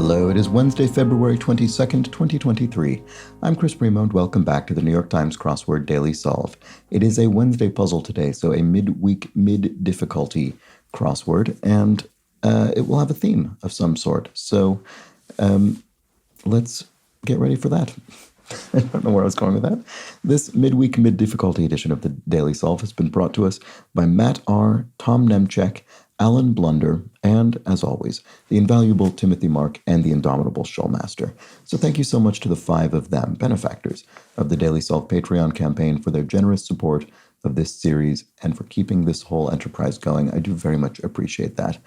Hello, it is Wednesday, February 22nd, 2023. I'm Chris Primo, and welcome back to the New York Times Crossword Daily Solve. It is a Wednesday puzzle today, so a midweek, mid-difficulty crossword, and it will have a theme of some sort. So let's get ready for that. I don't know where I was going with that. This midweek, mid-difficulty edition of the Daily Solve has been brought to us by Matt R., Tom Nemchek, Alan Blunder, and, as always, the invaluable Timothy Mark and the indomitable Showmaster. So thank you so much to the 5 of them, benefactors of the Daily Solve Patreon campaign, for their generous support of this series and for keeping this whole enterprise going. I do very much appreciate that.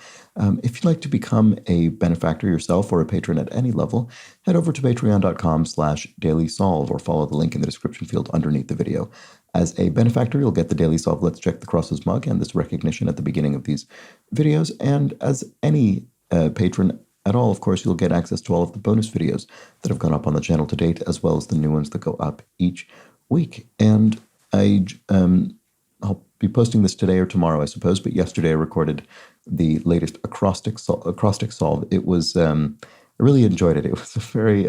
If you'd like to become a benefactor yourself or a patron at any level, head over to patreon.com/dailysolve or follow the link in the description field underneath the video. As a benefactor, you'll get the Daily Solve Let's Check the Crosses mug and this recognition at the beginning of these videos. And as any patron at all, of course, you'll get access to all of the bonus videos that have gone up on the channel to date, as well as the new ones that go up each week. And I'll be posting this today or tomorrow, I suppose, but yesterday I recorded the latest acrostic solve. It was, I really enjoyed it. It was a very,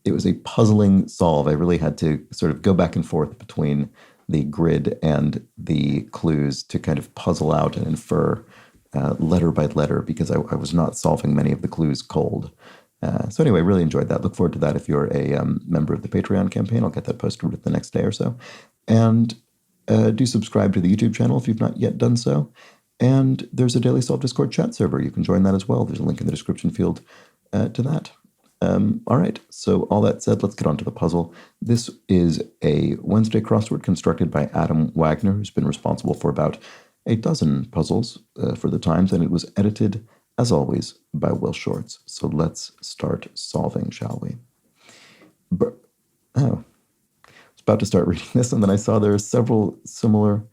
it was a puzzling solve. I really had to sort of go back and forth between the grid and the clues to kind of puzzle out and infer letter by letter, because I was not solving many of the clues cold. So anyway, really enjoyed that. Look forward to that if you're a member of the Patreon campaign. I'll get that posted within the next day or so. And do subscribe to the YouTube channel if you've not yet done so. And there's a Daily Solve Discord chat server. You can join that as well. There's a link in the description field to that. All right, so all that said, let's get on to the puzzle. This is a Wednesday crossword constructed by Adam Wagner, who's been responsible for about a dozen puzzles for the Times, and it was edited, as always, by Will Shorts. So let's start solving, shall we? I was about to start reading this, and then I saw there are several similar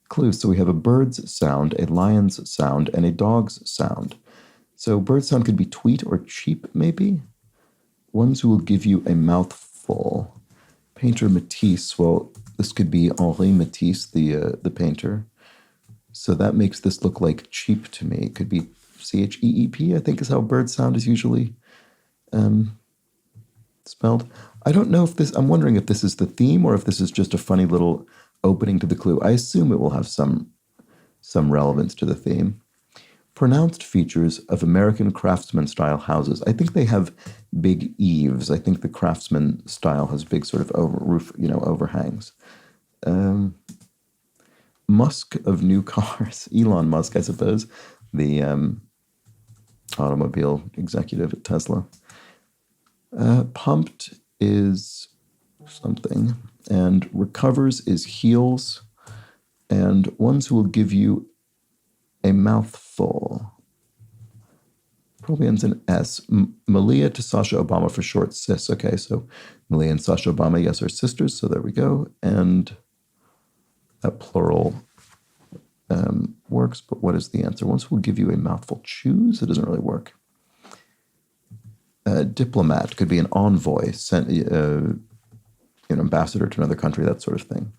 clues. So we have a bird's sound, a lion's sound, and a dog's sound. So bird sound could be tweet or cheap, maybe? Ones who will give you a mouthful. Painter Matisse. Well, this could be Henri Matisse, the painter. So that makes this look like cheap to me. It could be CHEEP, I think is how bird sound is usually spelled. I don't know if this, I'm wondering if this is the theme or if this is just a funny little opening to the clue. I assume it will have some relevance to the theme. Pronounced features of American craftsman-style houses. I think they have big eaves. I think the craftsman style has big sort of overhangs. Musk of new cars. Elon Musk, I suppose, the automobile executive at Tesla. Pumped is something, and recovers is heals, and ones who will give you a mouthful. Probably ends in S. Malia to Sasha Obama for short, sis. Okay, so Malia and Sasha Obama, yes, are sisters, so there we go. And that plural works, but what is the answer? Ones who will give you a mouthful. Choose? It doesn't really work. Diplomat could be an envoy, sent an ambassador to another country, that sort of thing.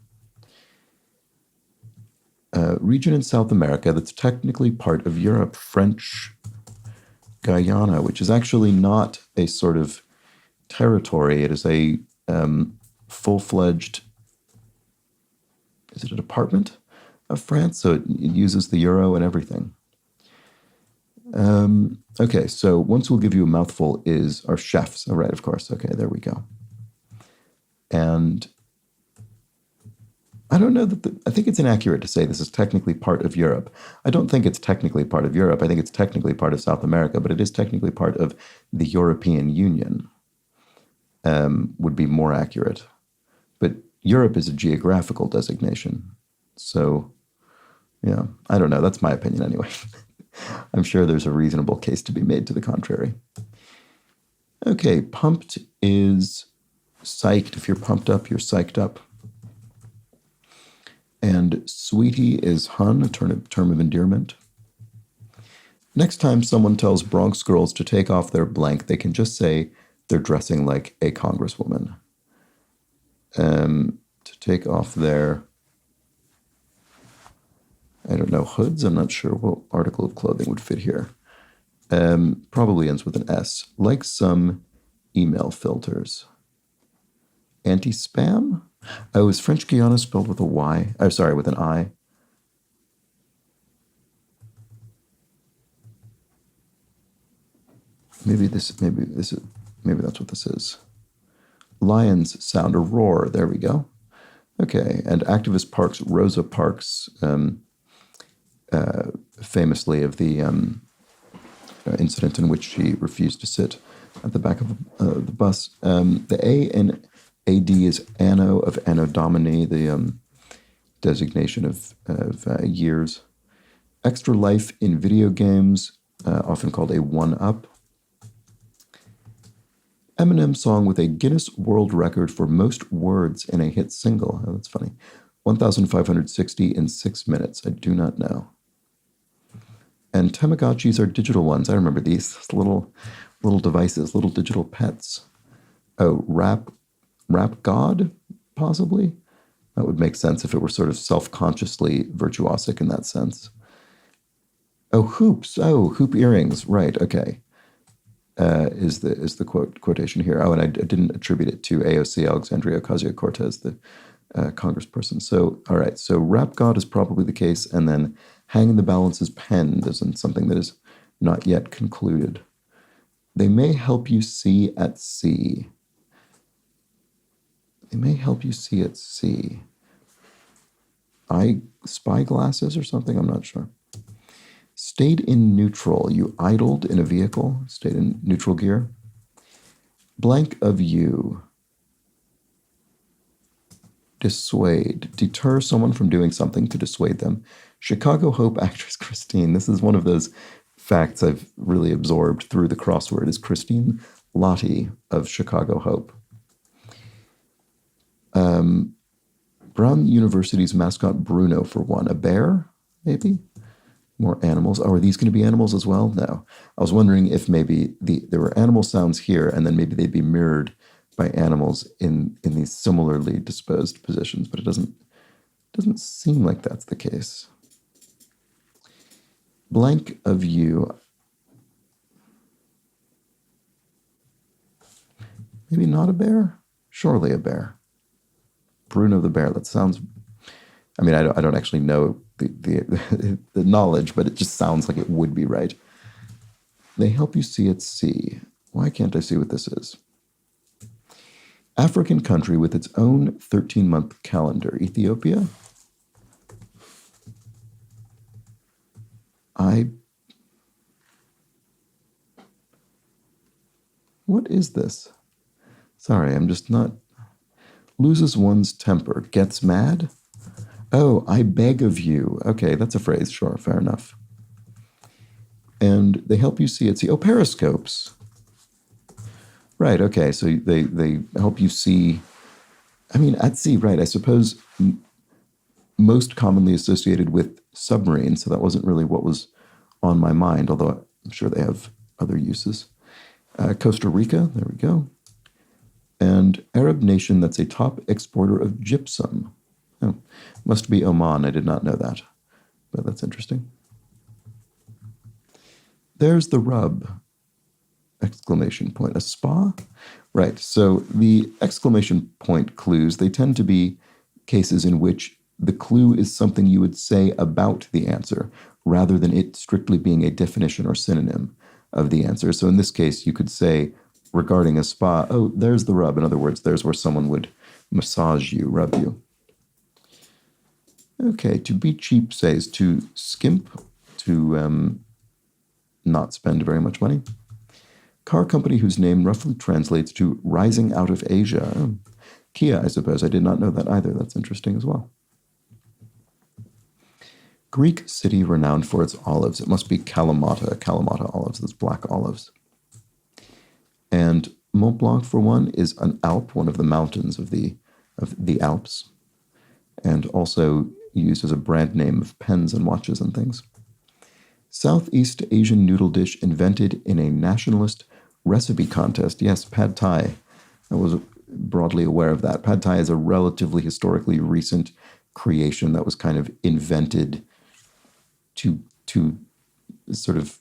Region in South America that's technically part of Europe, French Guyana, which is actually not a sort of territory. It is a full-fledged, is it a department of France? So it uses the euro and everything. Okay, so once we'll give you a mouthful is our chefs. Oh, right, of course. Okay, there we go. And I don't know that I think it's inaccurate to say this is technically part of Europe. I don't think it's technically part of Europe. I think it's technically part of South America, but it is technically part of the European Union, would be more accurate. But Europe is a geographical designation. So, yeah, I don't know. That's my opinion anyway. I'm sure there's a reasonable case to be made to the contrary. Okay, pumped is psyched. If you're pumped up, you're psyched up. And sweetie is hun, a term of endearment. Next time someone tells Bronx girls to take off their blank, they can just say they're dressing like a congresswoman. To take off their, I don't know, hoods? I'm not sure what article of clothing would fit here. Probably ends with an S. Like some email filters. Anti-spam? Oh, is French Guiana spelled with a Y? Oh, sorry, with an I. Maybe that's what this is. Lions sound a roar. There we go. Okay, and activist Parks, Rosa Parks, famously of the incident in which she refused to sit at the back of the bus. The A in AD is Anno of Anno Domini, the designation of years. Extra life in video games, often called a one-up. Eminem song with a Guinness World Record for most words in a hit single. Oh, that's funny. 1,560 in 6 minutes. I do not know. And Tamagotchis are digital ones. I remember these little devices, little digital pets. Oh, rap god, possibly? That would make sense if it were sort of self-consciously virtuosic in that sense. Oh, hoops. Oh, hoop earrings. Right, okay. Is the quotation here. Oh, and I didn't attribute it to AOC, Alexandria Ocasio-Cortez, the congressperson. So, all right, so rap god is probably the case, and then hang in the balance is penned, isn't something that is not yet concluded. They may help you see at sea. They may help you see at sea. Spy glasses or something? I'm not sure. Stayed in neutral. You idled in a vehicle. Stayed in neutral gear. Blank of you. Dissuade. Deter someone from doing something to dissuade them. Chicago Hope actress Christine. This is one of those facts I've really absorbed through the crossword, is Christine Lottie of Chicago Hope. Brown University's mascot Bruno, for one. A bear, maybe? More animals. Oh, are these going to be animals as well? No. I was wondering if maybe there were animal sounds here, and then maybe they'd be mirrored by animals in these similarly disposed positions, but it doesn't seem like that's the case. Blank of you. Maybe not a bear? Surely a bear. Bruno the bear. That sounds... I mean, I don't actually know the knowledge, but it just sounds like it would be right. They help you see at sea. Why can't I see what this is? African country with its own 13-month calendar. Ethiopia? What is this? Sorry, I'm just not... Loses one's temper. Gets mad? Oh, I beg of you. Okay, that's a phrase. Sure, fair enough. And they help you see at sea. Oh, periscopes. Right, okay, so they help you see... I mean, at sea, right, I suppose most commonly associated with submarines, so that wasn't really what was on my mind, although I'm sure they have other uses. Costa Rica, there we go. And Arab nation that's a top exporter of gypsum. Oh, must be Oman. I did not know that, but that's interesting. There's the rub! Exclamation point. A spa? Right, so the exclamation point clues, they tend to be cases in which the clue is something you would say about the answer, rather than it strictly being a definition or synonym of the answer. So in this case, you could say, regarding a spa, oh, there's the rub. In other words, there's where someone would massage you, rub you. Okay, to be cheap says to skimp, to not spend very much money. Car company whose name roughly translates to rising out of Asia. Oh, Kia, I suppose. I did not know that either. That's interesting as well. Greek city renowned for its olives. It must be Kalamata. Kalamata olives, those black olives. And Mont Blanc, for one, is an Alp, one of the mountains of the Alps, and also used as a brand name of pens and watches and things. Southeast Asian noodle dish invented in a nationalist recipe contest. Yes, pad thai. I was broadly aware of that. Pad thai is a relatively historically recent creation that was kind of invented to sort of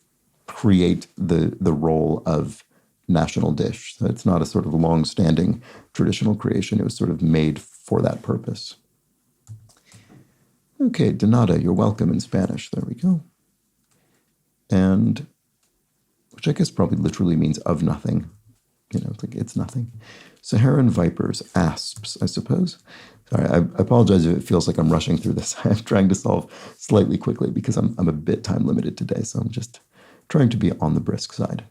create the role of national dish. So it's not a sort of long-standing traditional creation. It was sort of made for that purpose. Okay, de nada, you're welcome in Spanish. There we go. And, which I guess probably literally means of nothing. It's like it's nothing. Saharan vipers, asps, I suppose. Sorry, I apologize if it feels like I'm rushing through this. I'm trying to solve slightly quickly because I'm a bit time limited today, so I'm just trying to be on the brisk side.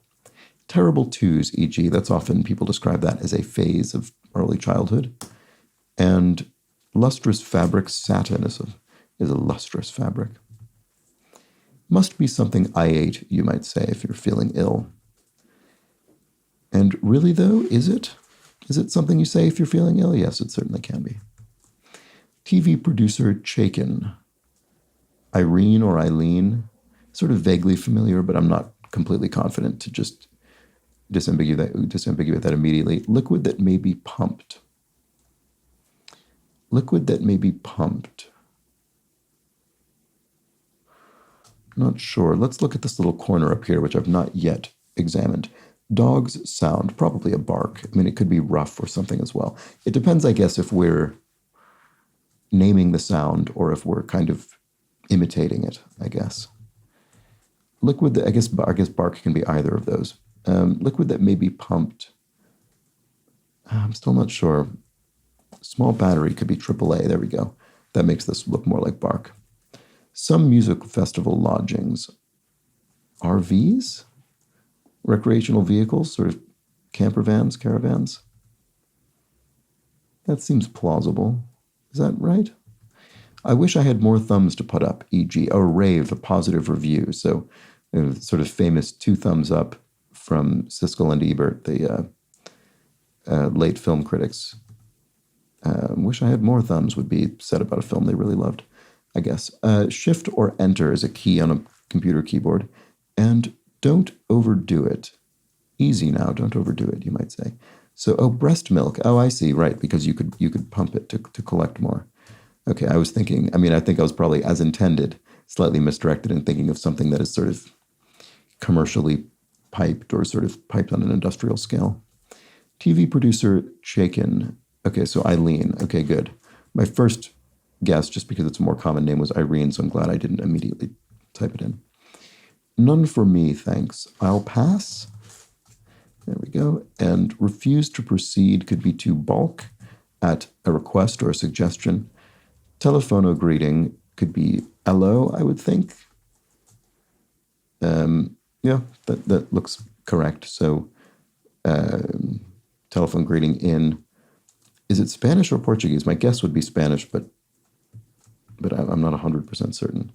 Terrible twos, e.g., that's often people describe that as a phase of early childhood. And lustrous fabric, satin is a lustrous fabric. Must be something I ate, you might say, if you're feeling ill. And really, though, is it? Is it something you say if you're feeling ill? Yes, it certainly can be. TV producer Chaikin. Irene or Eileen. Sort of vaguely familiar, but I'm not completely confident to just disambiguate that immediately. Liquid that may be pumped. Liquid that may be pumped. Not sure. Let's look at this little corner up here, which I've not yet examined. Dog's sound, probably a bark. I mean, it could be rough or something as well. It depends, I guess, if we're naming the sound or if we're kind of imitating it, I guess. Liquid that, I guess bark can be either of those. Liquid that may be pumped. I'm still not sure. Small battery could be AAA. There we go. That makes this look more like bark. Some music festival lodgings. RVs? Recreational vehicles, sort of camper vans, caravans. That seems plausible. Is that right? I wish I had more thumbs to put up, e.g. a rave, a positive review. So sort of famous 2 thumbs up from Siskel and Ebert, the late film critics. Wish I had more thumbs would be said about a film they really loved, I guess. Shift or enter is a key on a computer keyboard. And don't overdo it. Easy now, don't overdo it, you might say. So, breast milk. Oh, I see, right, because you could pump it to collect more. Okay, I was thinking, I think I was probably, as intended, slightly misdirected in thinking of something that is sort of commercially piped or sort of piped on an industrial scale. TV producer Chaikin. Okay, so Eileen. Okay, good. My first guess, just because it's a more common name, was Irene, so I'm glad I didn't immediately type it in. None for me, thanks. I'll pass. There we go. And refuse to proceed could be to balk at a request or a suggestion. Telephono greeting could be hello, I would think. Yeah, that looks correct. So telephone greeting in. Is it Spanish or Portuguese? My guess would be Spanish, but I'm not 100% certain.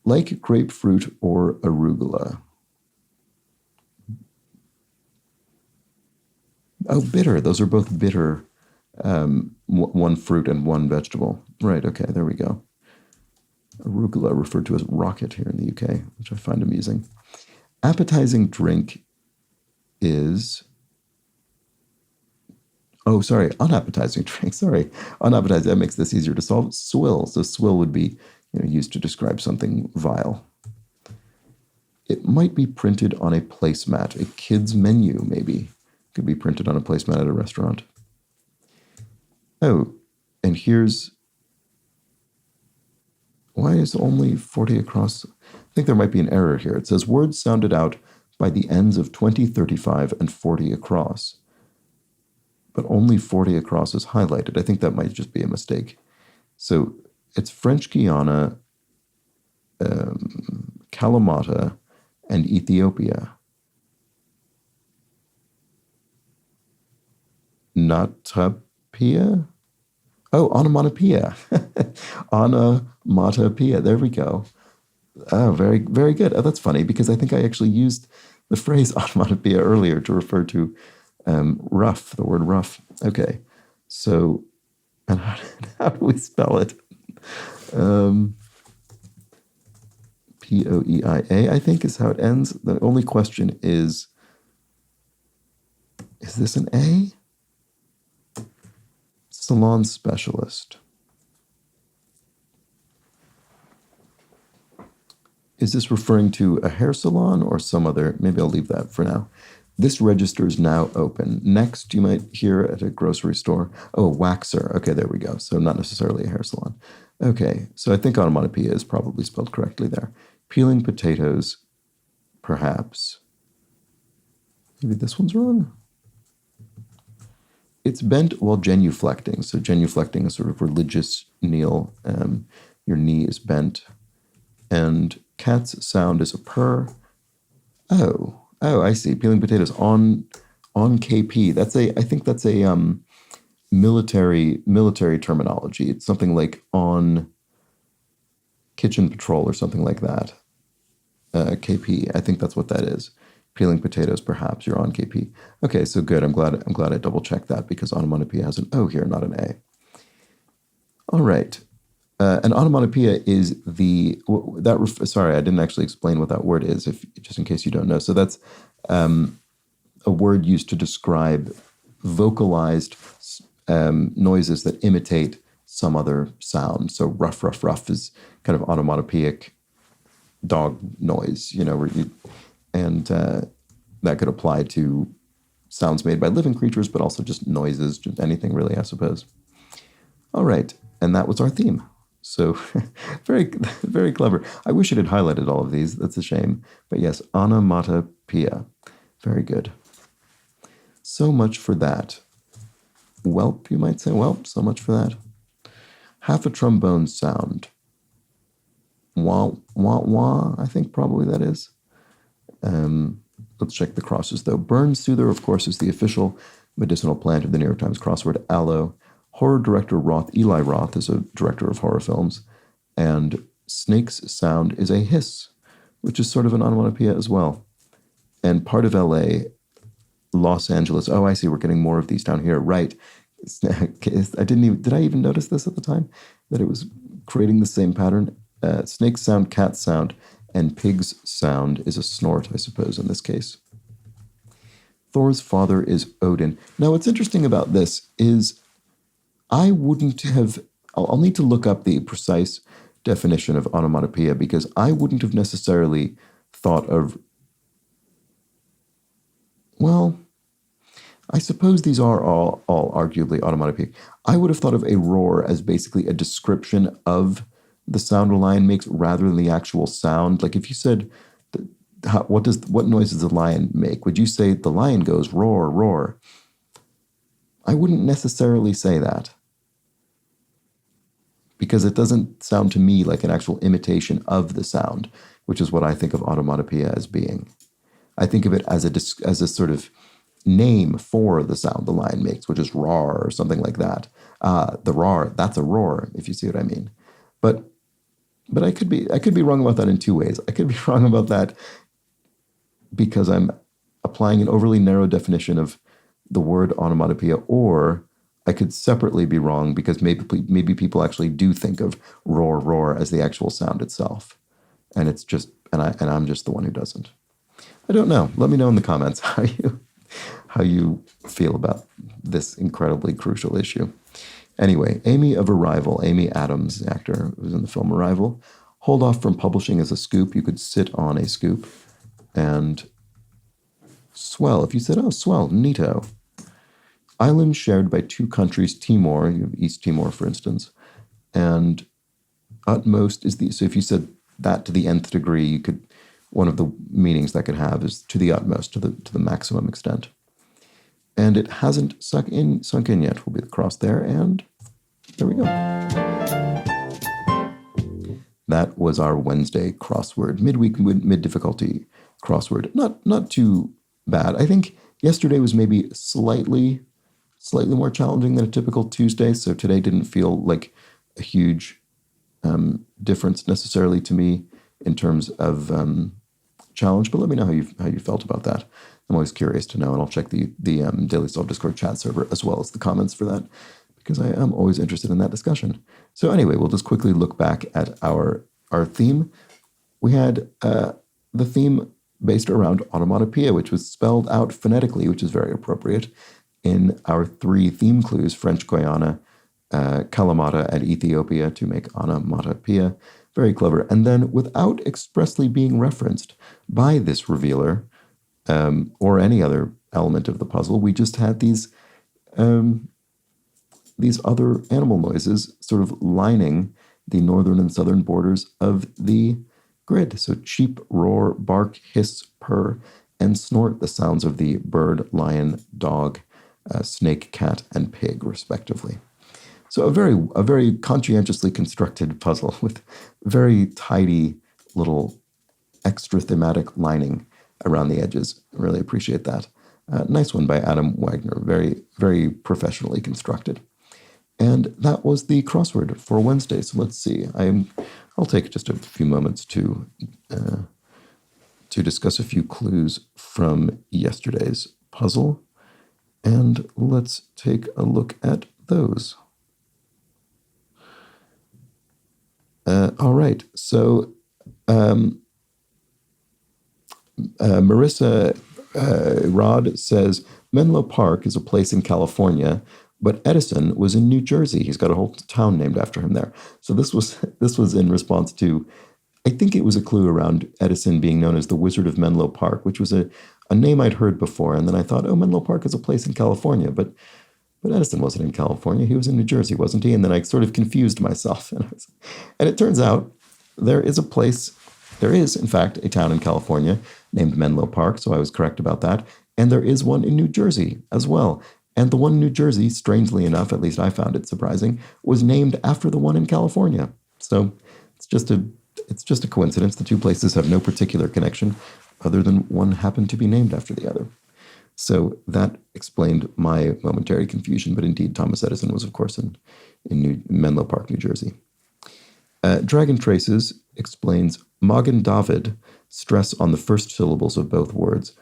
Like grapefruit or arugula. Oh, bitter. Those are both bitter. One fruit and one vegetable. Right, okay, there we go. Arugula, referred to as rocket here in the UK, which I find amusing. Appetizing drink is... Oh, sorry, unappetizing drink. Sorry, unappetizing. That makes this easier to solve. Swill. So swill would be used to describe something vile. It might be printed on a placemat. A kid's menu, maybe. Could be printed on a placemat at a restaurant. Oh, and here's... Why is only 40 across? I think there might be an error here. It says words sounded out by the ends of 20, 35, and 40 across. But only 40 across is highlighted. I think that might just be a mistake. So it's French Guiana, Kalamata, and Ethiopia. Natapia? Oh, onomatopoeia. Onomatopoeia. There we go. Oh, very, very good. Oh, that's funny because I think I actually used the phrase onomatopoeia earlier to refer to rough, the word rough. Okay. So, and how do we spell it? Poeia, I think is how it ends. The only question is this an A? Salon specialist. Is this referring to a hair salon or some other? Maybe I'll leave that for now. This register is now open. Next, you might hear at a grocery store. Oh, waxer. Okay, there we go. So not necessarily a hair salon. Okay, so I think onomatopoeia is probably spelled correctly there. Peeling potatoes, perhaps. Maybe this one's wrong. It's bent while genuflecting. So genuflecting is sort of religious kneel. Your knee is bent. And cat's sound is a purr. Oh, I see. Peeling potatoes on KP. I think that's a military terminology. It's something like on kitchen patrol or something like that. KP. I think that's what that is. Peeling potatoes, perhaps you're on KP. Okay, so good. I'm glad I double checked that because onomatopoeia has an O here, not an A. All right. An onomatopoeia is sorry, I didn't actually explain what that word is, just in case you don't know. So that's a word used to describe vocalized noises that imitate some other sound. So rough, rough, rough is kind of onomatopoeic dog noise, and that could apply to sounds made by living creatures, but also just noises, just anything really, I suppose. All right, and that was our theme. So very, very clever. I wish it had highlighted all of these. That's a shame. But yes, onomatopoeia. Very good. So much for that. Welp, you might say. Well, so much for that. Half a trombone sound. Wah, wah, wah, I think probably that is. Let's check the crosses, though. Burn soother, of course, is the official medicinal plant of the New York Times crossword. Aloe. Horror director Eli Roth is a director of horror films. And snake's sound is a hiss, which is sort of an onomatopoeia as well. And part of LA, Los Angeles. Oh, I see. We're getting more of these down here. Right. Did I even notice this at the time? That it was creating the same pattern? Snake's sound, cat's sound, and pig's sound is a snort, I suppose, in this case. Thor's father is Odin. Now, what's interesting about this is I wouldn't have... I'll need to look up the precise definition of onomatopoeia because I wouldn't have necessarily thought of... Well, I suppose these are all arguably onomatopoeic. I would have thought of a roar as basically a description of the sound a lion makes rather than the actual sound. Like if you said, what noise does the lion make? Would you say the lion goes roar, roar? I wouldn't necessarily say that because it doesn't sound to me like an actual imitation of the sound, which is what I think of onomatopoeia as being. I think of it as a sort of name for the sound the lion makes, which is roar or something like that. The roar, that's a roar, if you see what I mean. But I could be wrong about that in two ways. I could be wrong about that because I'm applying an overly narrow definition of the word onomatopoeia, or I could separately be wrong because maybe people actually do think of roar, roar as the actual sound itself, and it's just and I'm just the one who doesn't. I don't know. Let me know in the comments how you feel about this incredibly crucial issue. Anyway, Amy of Arrival, Amy Adams, the actor who was in the film Arrival, hold off from publishing as a scoop. You could sit on a scoop. And swell, if you said, oh, swell, neato. Island shared by two countries, Timor, you have East Timor, for instance, and utmost is so if you said that to the nth degree, one of the meanings that could have is to the utmost, to the maximum extent. And it hasn't sunk in yet. Will be the cross there, and there we go. That was our Wednesday crossword, midweek, mid-difficulty crossword. Not too bad. I think yesterday was maybe slightly more challenging than a typical Tuesday, so today didn't feel like a huge difference necessarily to me in terms of challenge, but let me know how you felt about that. I'm always curious to know, and I'll check the Daily Solve Discord chat server as well as the comments for that, because I am always interested in that discussion. So anyway, we'll just quickly look back at our theme. We had the theme based around onomatopoeia, which was spelled out phonetically, which is very appropriate in our three theme clues: French Guiana, Kalamata and Ethiopia to make onomatopoeia. Very clever. And then, without expressly being referenced by this revealer or any other element of the puzzle, we just had these other animal noises sort of lining the northern and southern borders of the grid. So cheep, roar, bark, hiss, purr, and snort, the sounds of the bird, lion, dog, snake, cat, and pig, respectively. So a very conscientiously constructed puzzle with very tidy little extra thematic lining around the edges. I really appreciate that. Nice one by Adam Wagner. Very, very professionally constructed. And that was the crossword for Wednesday. So let's see. I'll take just a few moments to discuss a few clues from yesterday's puzzle. And let's take a look at those. All right. So Marissa Rod says Menlo Park is a place in California, but Edison was in New Jersey. He's got a whole town named after him there. So this was in response to, I think it was a clue around Edison being known as the Wizard of Menlo Park, which was a name I'd heard before. And then I thought, oh, Menlo Park is a place in California, but Edison wasn't in California. He was in New Jersey, wasn't he? And then I sort of confused myself. And it turns out there is, in fact, a town in California named Menlo Park. So I was correct about that. And there is one in New Jersey as well. And the one in New Jersey, strangely enough, at least I found it surprising, was named after the one in California. So it's just a coincidence. The two places have no particular connection other than one happened to be named after the other. So that explained my momentary confusion. But indeed, Thomas Edison was, of course, in Menlo Park, New Jersey. Dragon Traces explains Magen David, stress on the first syllables of both words,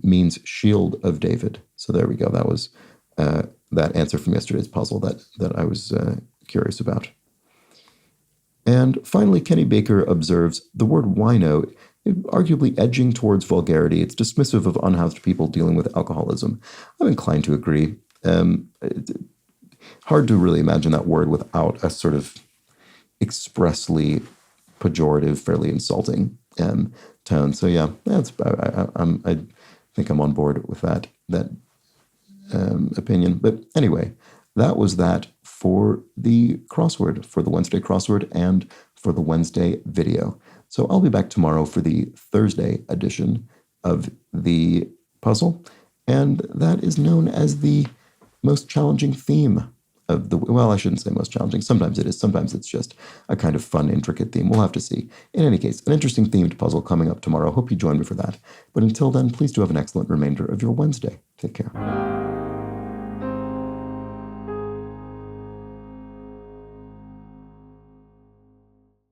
means shield of David. So there we go. That was that answer from yesterday's puzzle that I was curious about. And finally, Kenny Baker observes the word wino, arguably edging towards vulgarity. It's dismissive of unhoused people dealing with alcoholism. I'm inclined to agree. Hard to really imagine that word without a sort of expressly pejorative, fairly insulting tone. So yeah, I think I'm on board with that opinion. But anyway, that was that for the crossword, for the Wednesday crossword and for the Wednesday video. So I'll be back tomorrow for the Thursday edition of the puzzle. And that is known as the most challenging theme of the, well, I shouldn't say most challenging. Sometimes it is. Sometimes it's just a kind of fun, intricate theme. We'll have to see. In any case, an interesting themed puzzle coming up tomorrow. Hope you join me for that. But until then, please do have an excellent remainder of your Wednesday. Take care.